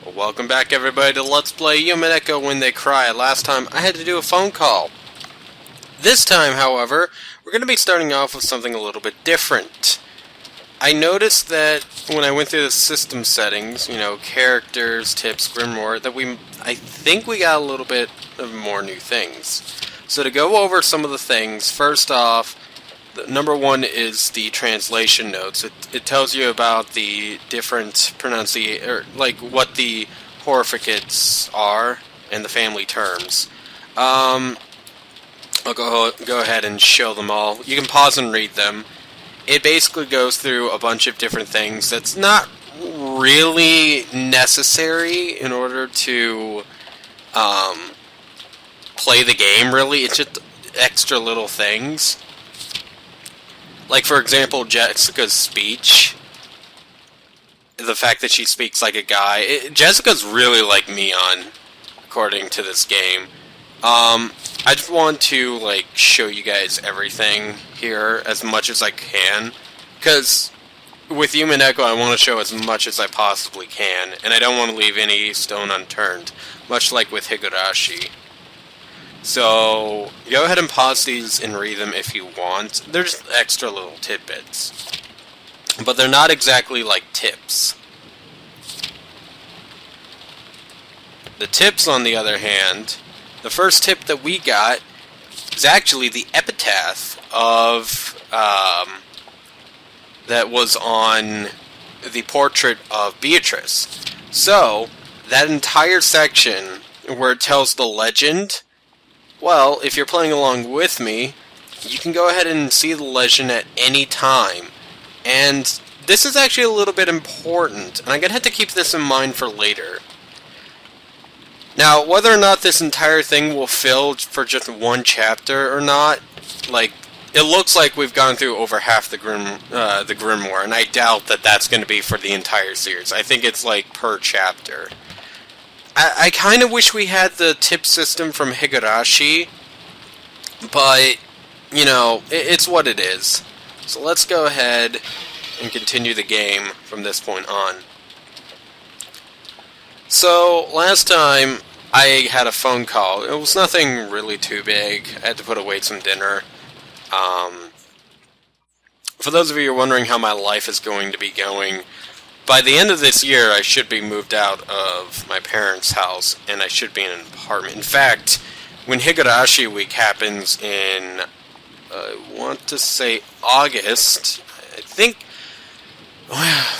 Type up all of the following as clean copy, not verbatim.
Well, welcome back everybody to Let's Play Umineko When They Cry. Last time I had to do a phone call. This time, however, we're going to be starting off with something a little bit different. I noticed that when I went through the system settings, characters, tips, Grimoire, that I think we got a little bit of more new things. So to go over some of the things, first off, number one is the translation notes. It tells you about the different pronunciation, like what the horrificates are and the family terms. I'll go ahead and show them all. You can pause and read them. It basically goes through a bunch of different things that's not really necessary in order to play the game, really. It's just extra little things. Like, for example, Jessica's speech. The fact that she speaks like a guy. Jessica's really like Mion, according to this game. I just want to, show you guys everything here as much as I can. Because with Umineko, I want to show as much as I possibly can. And I don't want to leave any stone unturned. Much like with Higurashi. So, go ahead and pause these and read them if you want. They're just extra little tidbits. But they're not exactly like tips. The tips, on the other hand, the first tip that we got is actually the epitaph of, that was on the portrait of Beatrice. So, that entire section where it tells the legend, well, if you're playing along with me, you can go ahead and see the legend at any time. And this is actually a little bit important, and I'm going to have to keep this in mind for later. Now, whether or not this entire thing will fill for just one chapter or not, it looks like we've gone through over half the Grimoire, and I doubt that that's going to be for the entire series. I think it's, per chapter. I kind of wish we had the tip system from Higurashi, but, it's what it is. So let's go ahead and continue the game from this point on. So, last time I had a phone call. It was nothing really too big. I had to put away some dinner. For those of you who are wondering how my life is going to be going, by the end of this year, I should be moved out of my parents' house, and I should be in an apartment. In fact, when Higurashi Week happens in, I want to say August, I think,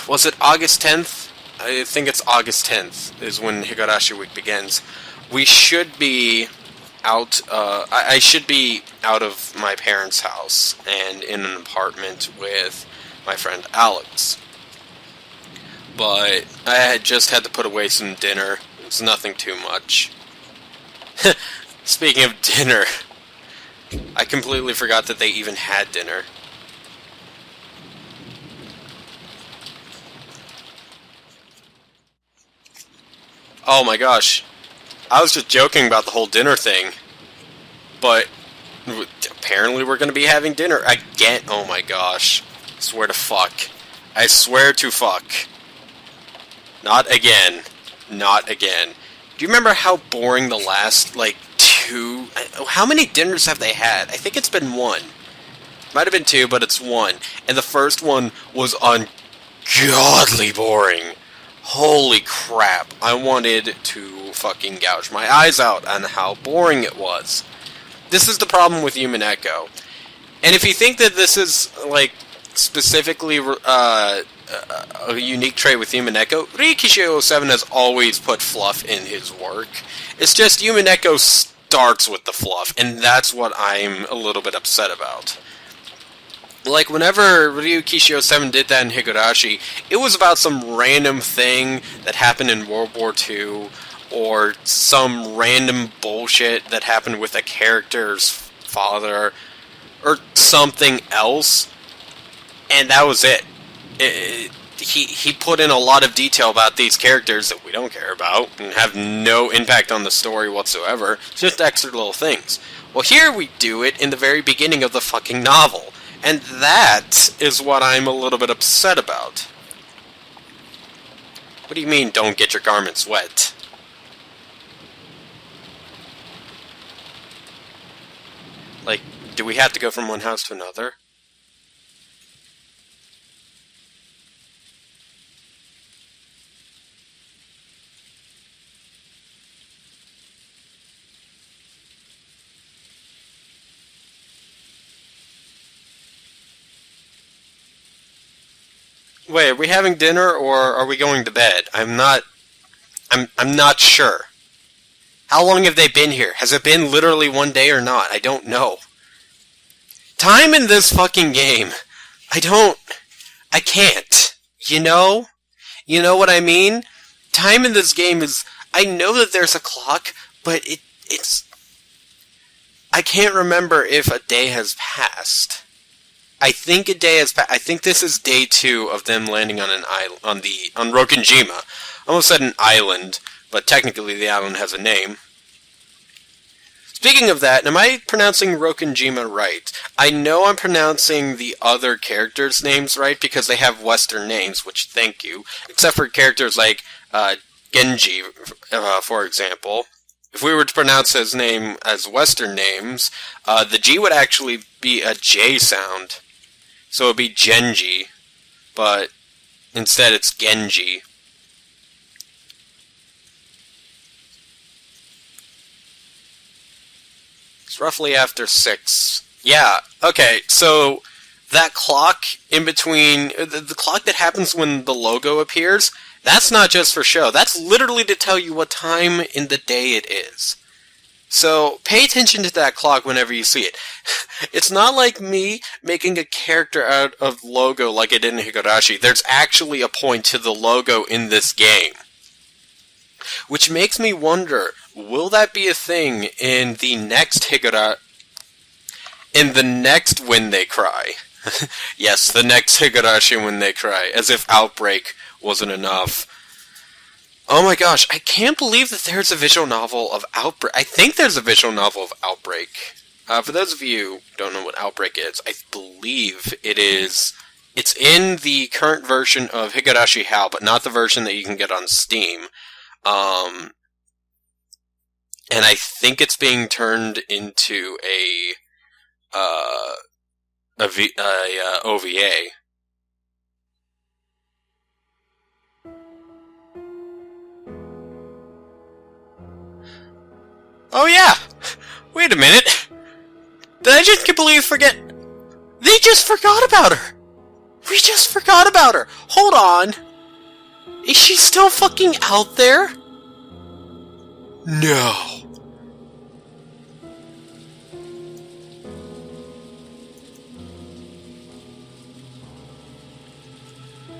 was it August 10th? I think it's August 10th is when Higurashi Week begins. We should be out, I should be out of my parents' house and in an apartment with my friend Alex. But I had just had to put away some dinner. It's nothing too much. Speaking of dinner, I completely forgot that they even had dinner. Oh my gosh. I was just joking about the whole dinner thing. But apparently we're going to be having dinner again. Oh my gosh. I swear to fuck. I swear to fuck. Not again. Not again. Do you remember how boring the last, two... How many dinners have they had? I think it's been one. Might have been two, but it's one. And the first one was ungodly boring. Holy crap. I wanted to fucking gouge my eyes out on how boring it was. This is the problem with Umineko. And if you think that this is, specifically a unique trait with Umineko, Rikishi 07 has always put fluff in his work. It's just Umineko starts with the fluff, and that's what I'm a little bit upset about. Whenever Ryukishi 07 did that in Higurashi, it was about some random thing that happened in World War II, or some random bullshit that happened with a character's father, or something else, and that was it. He put in a lot of detail about these characters that we don't care about, and have no impact on the story whatsoever, just extra little things. Well, here we do it in the very beginning of the fucking novel. And that is what I'm a little bit upset about. What do you mean, don't get your garments wet? Like, do we have to go from one house to another? Wait, are we having dinner or are we going to bed? I'm not sure. How long have they been here? Has it been literally one day or not? I don't know. Time in this fucking game. I can't. You know? You know what I mean? Time in this game is... I know that there's a clock, but it's... I can't remember if a day has passed. I think a day has passed. I think this is day 2 of them landing on an island, on Rokenjima. I almost said an island, but technically the island has a name. Speaking of that, am I pronouncing Rokenjima right? I know I'm pronouncing the other characters' names right because they have Western names, which thank you. Except for characters like Genji, for example. If we were to pronounce his name as Western names, the G would actually be a J sound. So it would be Genji, but instead it's Genji. It's roughly after 6. Yeah, okay, so that clock in between, the clock that happens when the logo appears, that's not just for show. That's literally to tell you what time in the day it is. So, pay attention to that clock whenever you see it. It's not like me making a character out of logo like I did in Higurashi. There's actually a point to the logo in this game. Which makes me wonder, will that be a thing in the next in the next When They Cry? Yes, the next Higurashi When They Cry. As if Outbreak wasn't enough. Oh my gosh, I can't believe that there's a visual novel of Outbreak. I think there's a visual novel of Outbreak. For those of you who don't know what Outbreak is, I believe it is... It's in the current version of Higurashi Hao, but not the version that you can get on Steam. And I think it's being turned into a OVA. Oh yeah! Wait a minute! Did I just completely forget? They just forgot about her! We just forgot about her! Hold on! Is she still fucking out there? No.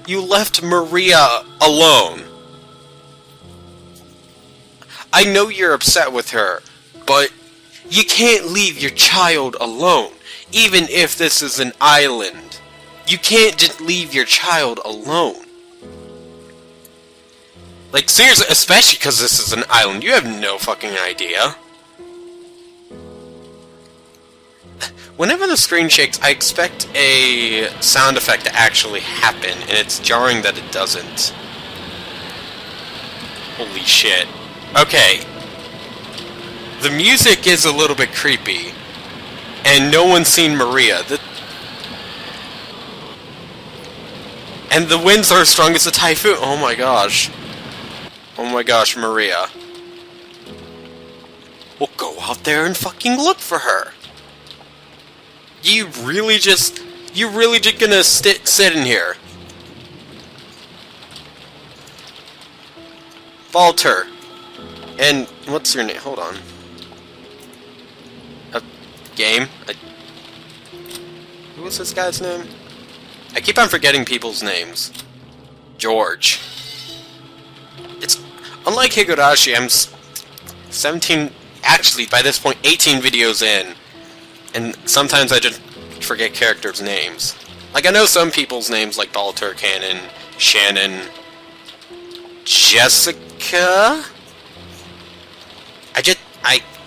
You left Maria alone. I know you're upset with her, but you can't leave your child alone, even if this is an island. You can't just leave your child alone. Like, seriously, especially because this is an island, you have no fucking idea. Whenever the screen shakes, I expect a sound effect to actually happen, and it's jarring that it doesn't. Holy shit. Okay. The music is a little bit creepy, and no one's seen Maria. And the winds are as strong as a typhoon. Oh my gosh. Oh my gosh, Maria. Well, go out there and fucking look for her. You really just gonna sit in here? Balter. And what's your name? Hold on. Game? Who was this guy's name? I keep on forgetting people's names. George. It's unlike Higurashi, I'm 17, actually by this point 18 videos in, and sometimes I just forget characters' names. Like, I know some people's names like Balter, Cannon, Shannon, Jessica?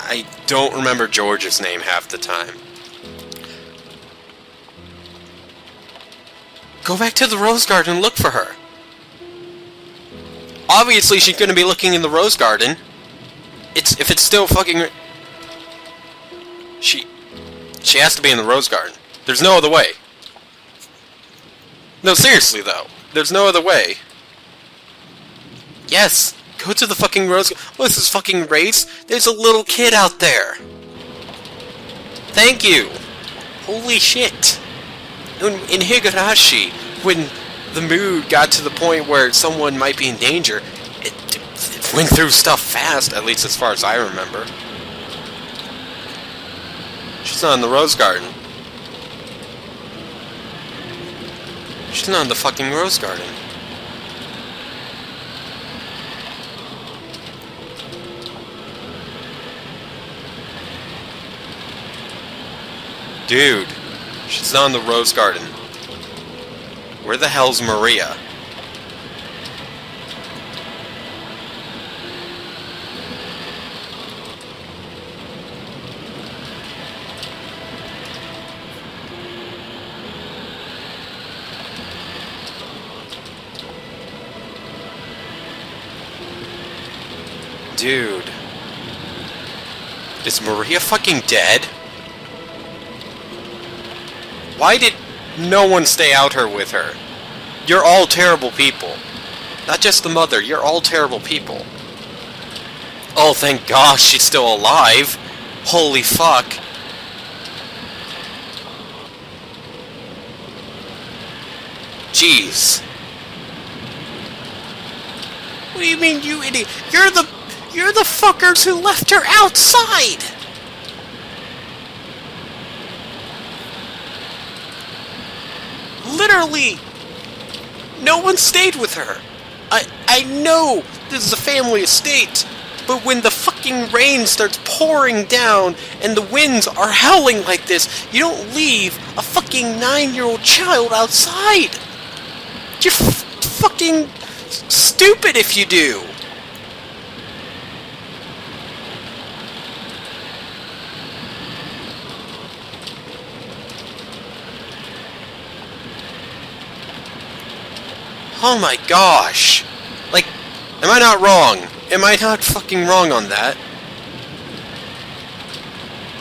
I don't remember George's name half the time. Go back to the Rose Garden and look for her. Obviously, she's gonna be looking in the rose garden. If it's still fucking... She has to be in the rose garden. There's no other way. No, seriously, though. There's no other way. Yes! Go to the fucking rose garden. What is this, fucking race? There's a little kid out there! Thank you! Holy shit! In Higurashi, when the mood got to the point where someone might be in danger, it went through stuff fast, at least as far as I remember. She's not in the rose garden. She's not in the fucking rose garden. Dude, she's not in the rose garden. Where the hell's Maria? Dude. Is Maria fucking dead? Why did no one stay out here with her? You're all terrible people. Not just the mother, you're all terrible people. Oh, thank gosh she's still alive. Holy fuck. Jeez. What do you mean, you idiot? You're the fuckers who left her outside! Literally! No one stayed with her! I know this is a family estate, but when the fucking rain starts pouring down and the winds are howling like this, you don't leave a fucking 9-year-old child outside! You're fucking stupid if you do! Oh my gosh! Like, am I not wrong? Am I not fucking wrong on that?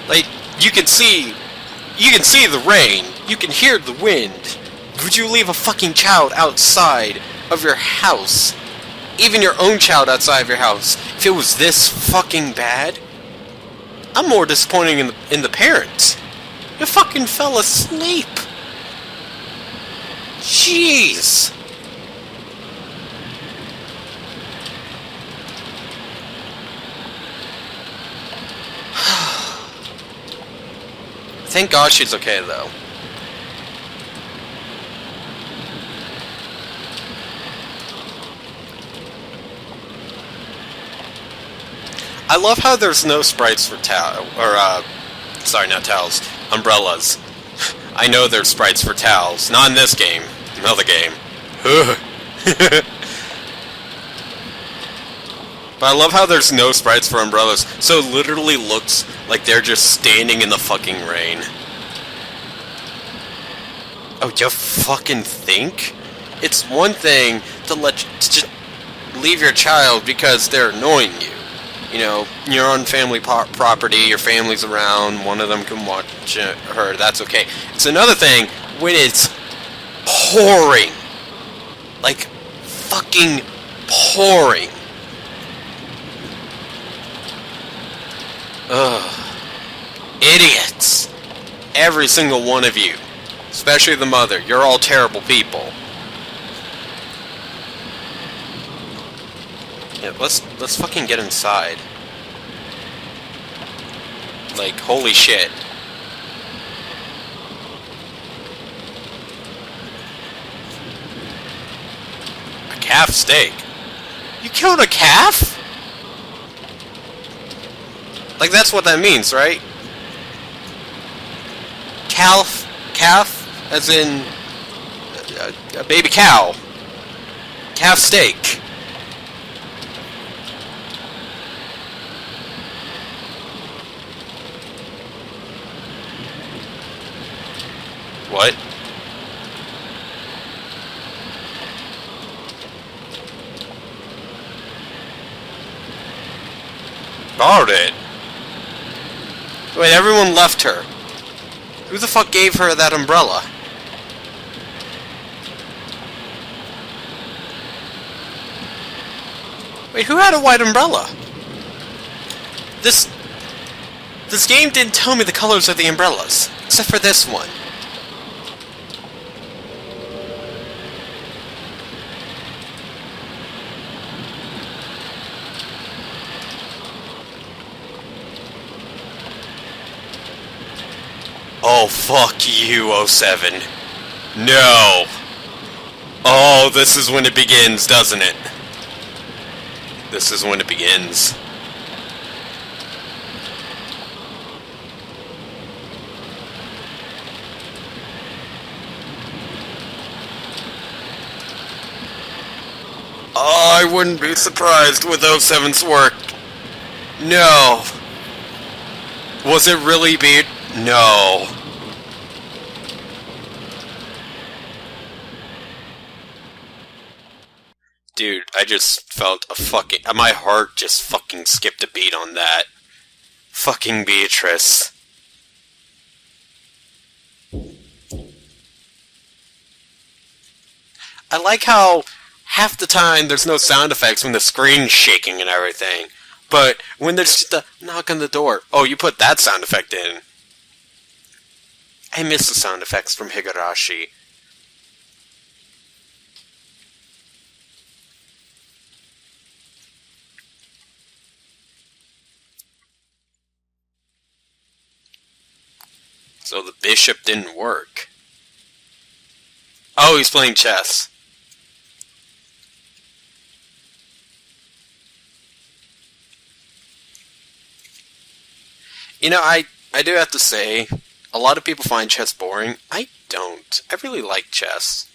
Like, you can see the rain, you can hear the wind. Would you leave a fucking child outside of your house? Even your own child outside of your house, if it was this fucking bad? I'm more disappointed in the parents. You fucking fell asleep. Jeez. Thank God she's okay, though. I love how there's no sprites for sorry, not towels, umbrellas. I know there's sprites for towels. Not in this game. Another game. But I love how there's no sprites for umbrellas, so it literally looks like they're just standing in the fucking rain. Oh, you fucking think? It's one thing to just leave your child because they're annoying you. You know, you're on family property, your family's around, one of them can watch her, that's okay. It's another thing when it's pouring. Like, fucking pouring. Ugh. Idiots. Every single one of you. Especially the mother. You're all terrible people. Yeah, let's fucking get inside. Like, holy shit. A calf steak? You killed a calf? Like, that's what that means, right? Calf, as in a baby cow. Calf steak. What? about it. Wait, everyone left her. Who the fuck gave her that umbrella? Wait, who had a white umbrella? This game didn't tell me the colors of the umbrellas, except for this one. Oh, fuck you, 07. No! Oh, this is when it begins, doesn't it? This is when it begins. Oh, I wouldn't be surprised with 07's work. No. Was it really beat? No. Dude, I just felt a fucking... my heart just fucking skipped a beat on that. Fucking Beatrice. I like how half the time there's no sound effects when the screen's shaking and everything. But when there's just a knock on the door... Oh, you put that sound effect in. I miss the sound effects from Higurashi. So the bishop didn't work. Oh, he's playing chess. You know, I do have to say, a lot of people find chess boring. I don't. I really like chess.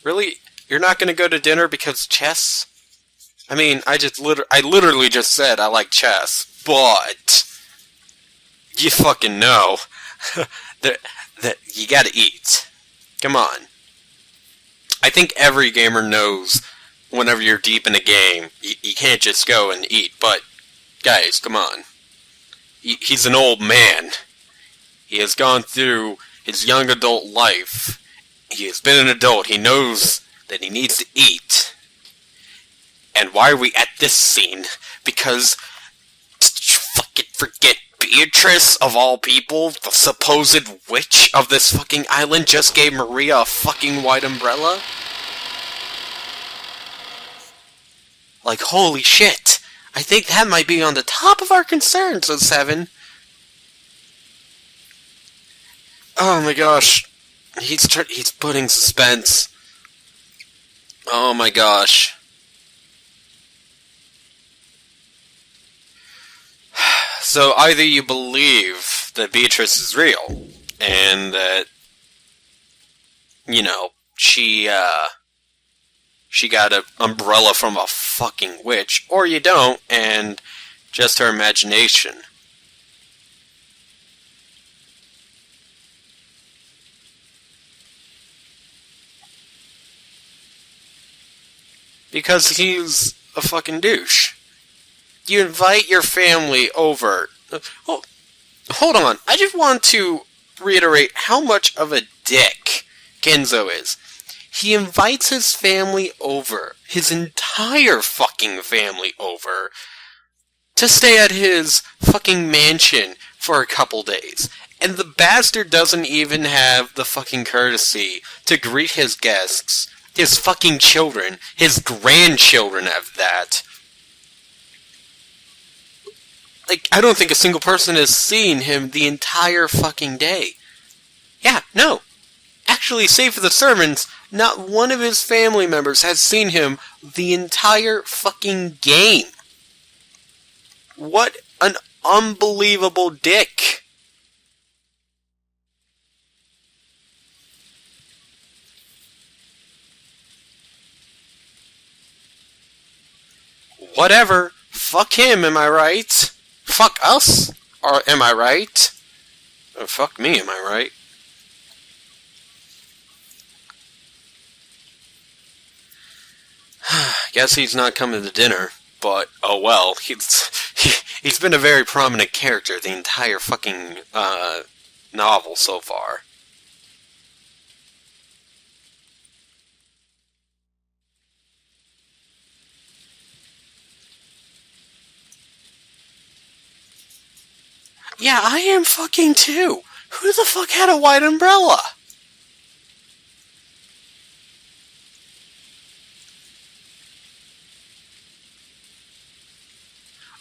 Really? You're not going to go to dinner because chess? I mean, I literally just said I like chess, but you fucking know that you gotta eat. Come on. I think every gamer knows whenever you're deep in a game, you can't just go and eat, but guys, come on. He's an old man. He has gone through his young adult life. He has been an adult. He knows that he needs to eat. And why are we at this scene? Because, did you fucking forget Beatrice, of all people, the supposed witch of this fucking island, just gave Maria a fucking white umbrella? Like, holy shit. I think that might be on the top of our concerns, 07. Oh my gosh. He's putting suspense. Oh my gosh. So either you believe that Beatrice is real, and that, you know, she got an umbrella from a fucking witch, or you don't, and just her imagination. Because he's a fucking douche. You invite your family over. Oh, hold on. I just want to reiterate how much of a dick Kenzo is. He invites his family over, his entire fucking family over, to stay at his fucking mansion for a couple days. And the bastard doesn't even have the fucking courtesy to greet his guests, his fucking children, his grandchildren have that. Like, I don't think a single person has seen him the entire fucking day. Yeah, no. Actually, save for the servants, not one of his family members has seen him the entire fucking game. What an unbelievable dick. Whatever. Fuck him, am I right? Fuck us, or am I right? Oh, fuck me, am I right? Guess he's not coming to dinner, but oh well. He's been a very prominent character the entire fucking novel so far. Yeah, I am fucking too. Who the fuck had a white umbrella?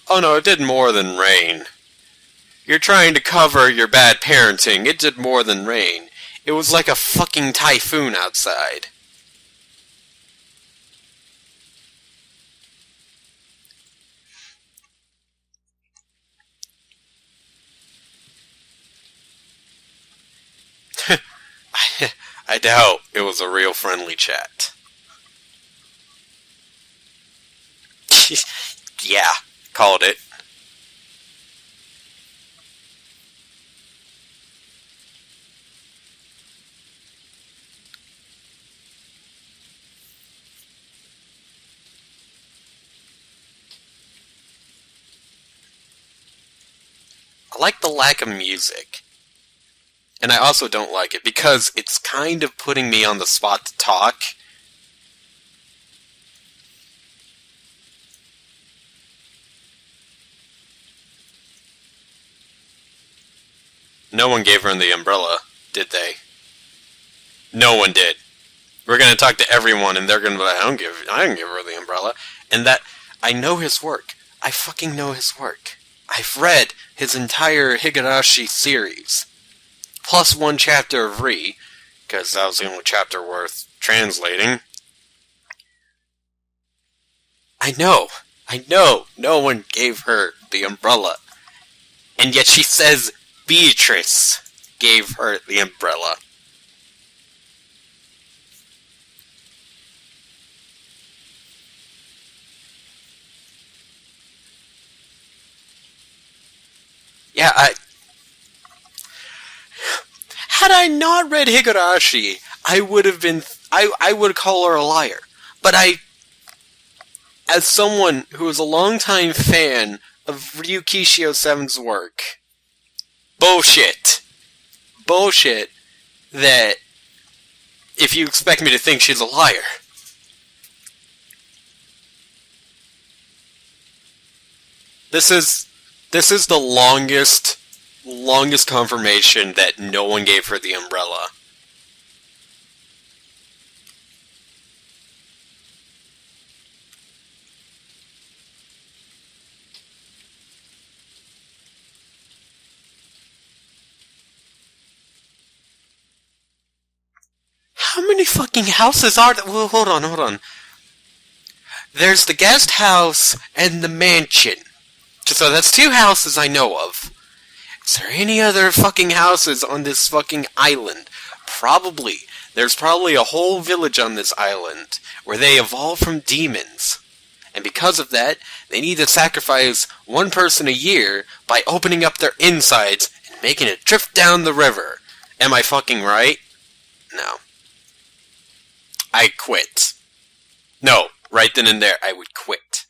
Oh no, it did more than rain. You're trying to cover your bad parenting. It did more than rain. It was like a fucking typhoon outside. I doubt it was a real friendly chat. Yeah, called it. I like the lack of music. And I also don't like it because it's kind of putting me on the spot to talk. No one gave her the umbrella, did they? No one did. We're gonna talk to everyone and they're gonna be like, I didn't give her the umbrella. And that, I know his work. I fucking know his work. I've read his entire Higurashi series. Plus one chapter of Re, because that was the only chapter worth translating. I know, no one gave her the umbrella. And yet she says Beatrice gave her the umbrella. Yeah, had I not read Higurashi, I would call her a liar. But as someone who is a longtime fan of Ryukishio 7's work, bullshit that if you expect me to think she's a liar. This is the longest confirmation that no one gave her the umbrella. How many fucking houses are there? Well, hold on. There's the guest house and the mansion. So that's 2 houses I know of. Is there any other fucking houses on this fucking island? Probably. There's probably a whole village on this island where they evolve from demons. And because of that, they need to sacrifice one person a year by opening up their insides and making it drift down the river. Am I fucking right? No. I quit. No, right then and there, I would quit.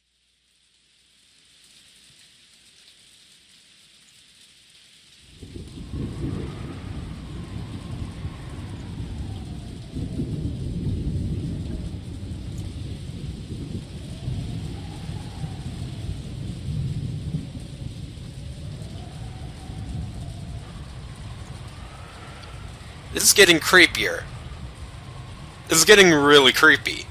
This is getting creepier. This is getting really creepy.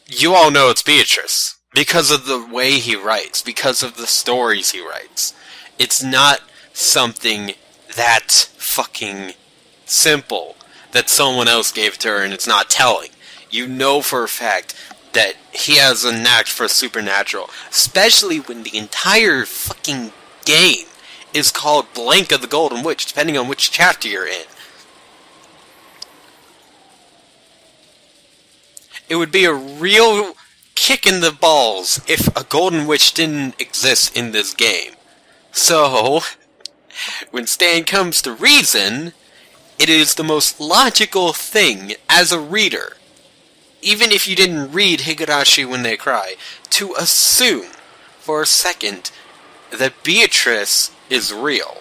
You all know it's Beatrice. Because of the way he writes. Because of the stories he writes. It's not something that fucking simple that someone else gave to her and it's not telling. You know for a fact that he has a knack for supernatural. Especially when the entire fucking game is called Blanka the Golden Witch, depending on which chapter you're in. It would be a real kick in the balls if a Golden Witch didn't exist in this game. So, when Stan comes to reason, it is the most logical thing as a reader, even if you didn't read Higurashi When They Cry, to assume for a second that Beatrice is real.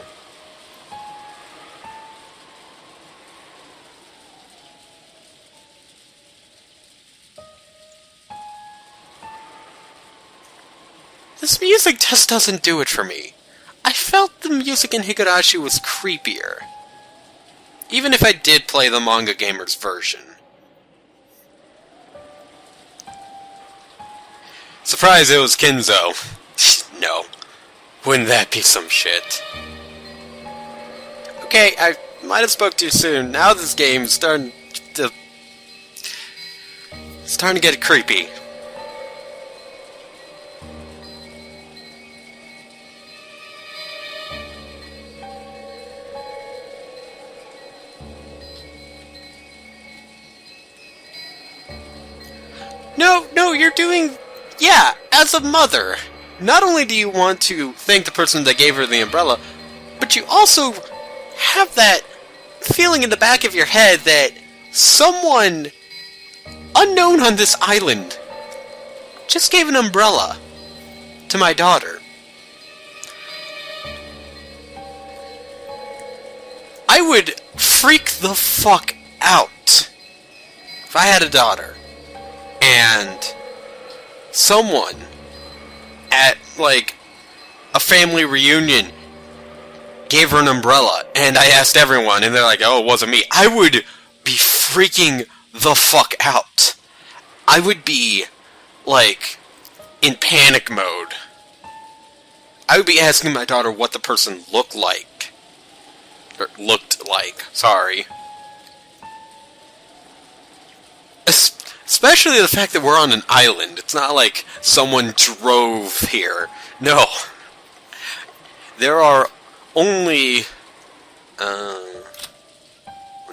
This music just doesn't do it for me. I felt the music in Higurashi was creepier, even if I did play the Manga Gamer's version. Surprise, it was Kinzo. No. Wouldn't that be some shit? Okay, I might have spoke too soon. Now this game's starting to get creepy. No, you're doing... Yeah, as a mother, not only do you want to thank the person that gave her the umbrella, but you also have that feeling in the back of your head that someone unknown on this island just gave an umbrella to my daughter. I would freak the fuck out if I had a daughter and someone at, like, a family reunion gave her an umbrella, and I asked everyone, and they're like, oh, it wasn't me. I would be freaking the fuck out. I would be, like, in panic mode. I would be asking my daughter what the person looked like. Or looked like, sorry. Especially the fact that we're on an island. It's not like someone drove here. No. There are only... 1,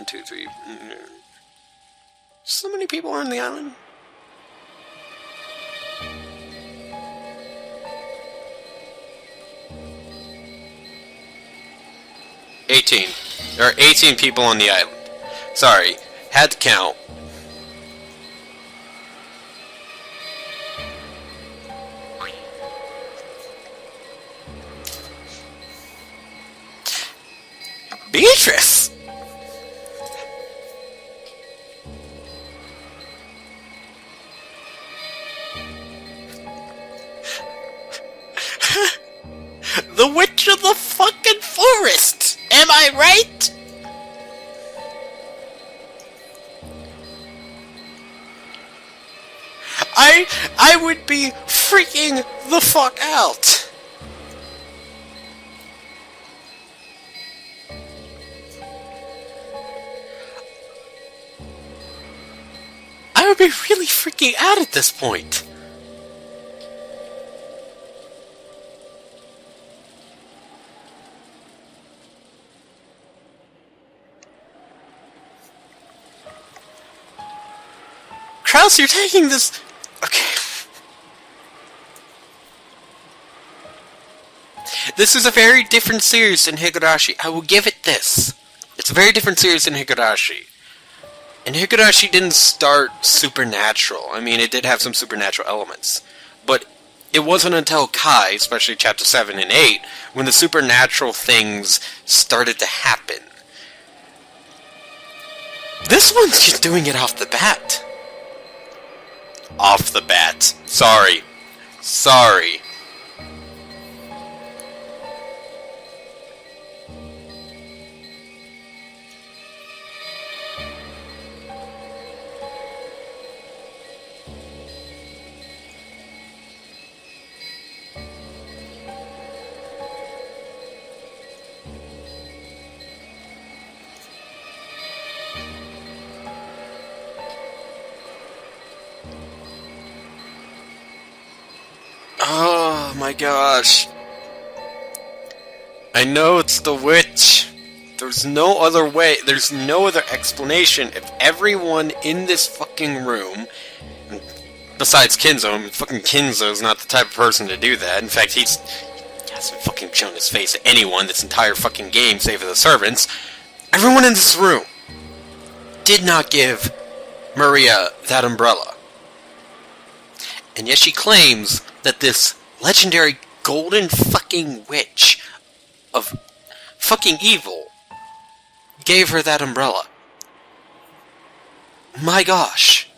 2, 3... So many people are on the island? There are 18 people on the island. Sorry, had to count. Beatrice! The Witch of the fucking Forest! Am I right? I would be freaking the fuck out! I would be really freaking out at this point. Kraus, you're taking this... Okay. This is a very different series than Higurashi. I will give it this. It's a very different series than Higurashi. And Higurashi didn't start supernatural. I mean, it did have some supernatural elements. But it wasn't until Kai, especially Chapter 7 and 8, when the supernatural things started to happen. This one's just doing it off the bat. Off the bat. Sorry. Sorry. Oh my gosh. I know it's the witch. There's no other way. There's no other explanation. If everyone in this fucking room, besides Kinzo, I mean, fucking Kinzo's not the type of person to do that. In fact, he hasn't fucking shown his face to anyone this entire fucking game, save for the servants. Everyone in this room did not give Maria that umbrella. And yet she claims that this legendary golden fucking witch of fucking evil gave her that umbrella. My gosh.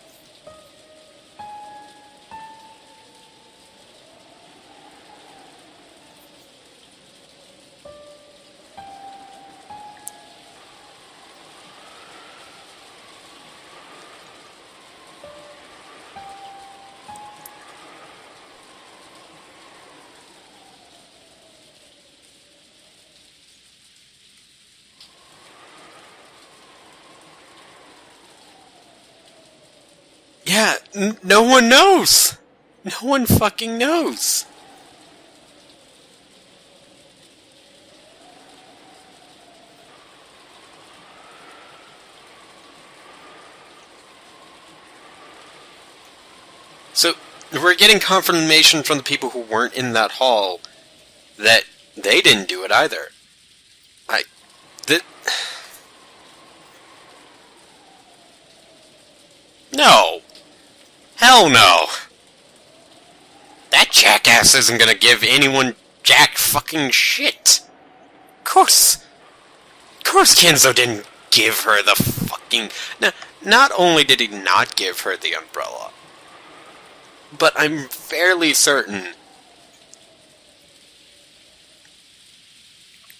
Yeah, no one knows. No one fucking knows. So, we're getting confirmation from the people who weren't in that hall that they didn't do it either. No. Hell no. That jackass isn't gonna give anyone jack fucking shit. Of course Kenzo didn't give her the fucking... Now, not only did he not give her the umbrella, but I'm fairly certain...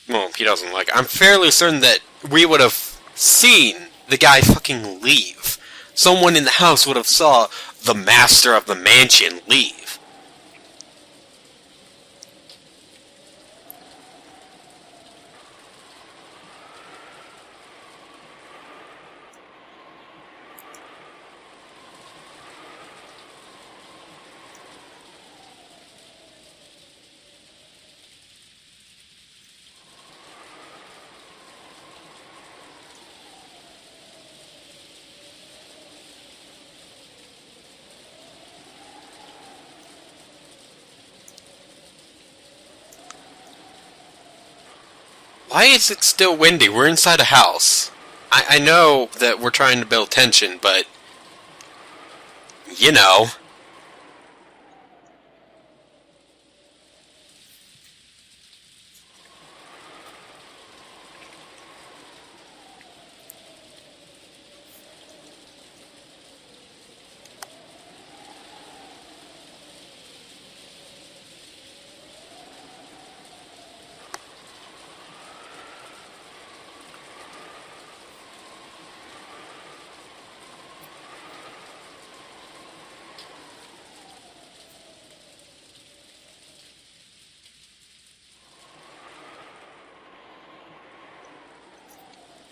Well, he doesn't like it. I'm fairly certain that we would have seen the guy fucking leave. Someone in the house would have saw the master of the mansion leave. Why is it still windy? We're inside a house. I know that we're trying to build tension, but... You know...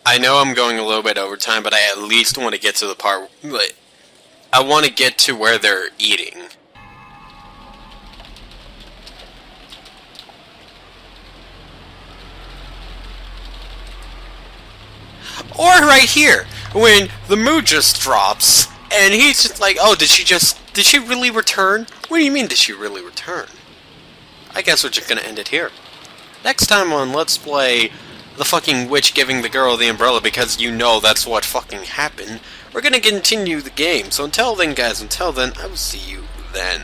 I know I'm going a little bit over time, but I at least want to get to the part... I want to get to where they're eating. Or right here, when the mood just drops, and he's just like, oh, did she really return? What do you mean, did she really return? I guess we're just gonna end it here. Next time on Let's Play the fucking witch giving the girl the umbrella because you know that's what fucking happened, we're gonna continue the game. So until then, guys, I will see you then.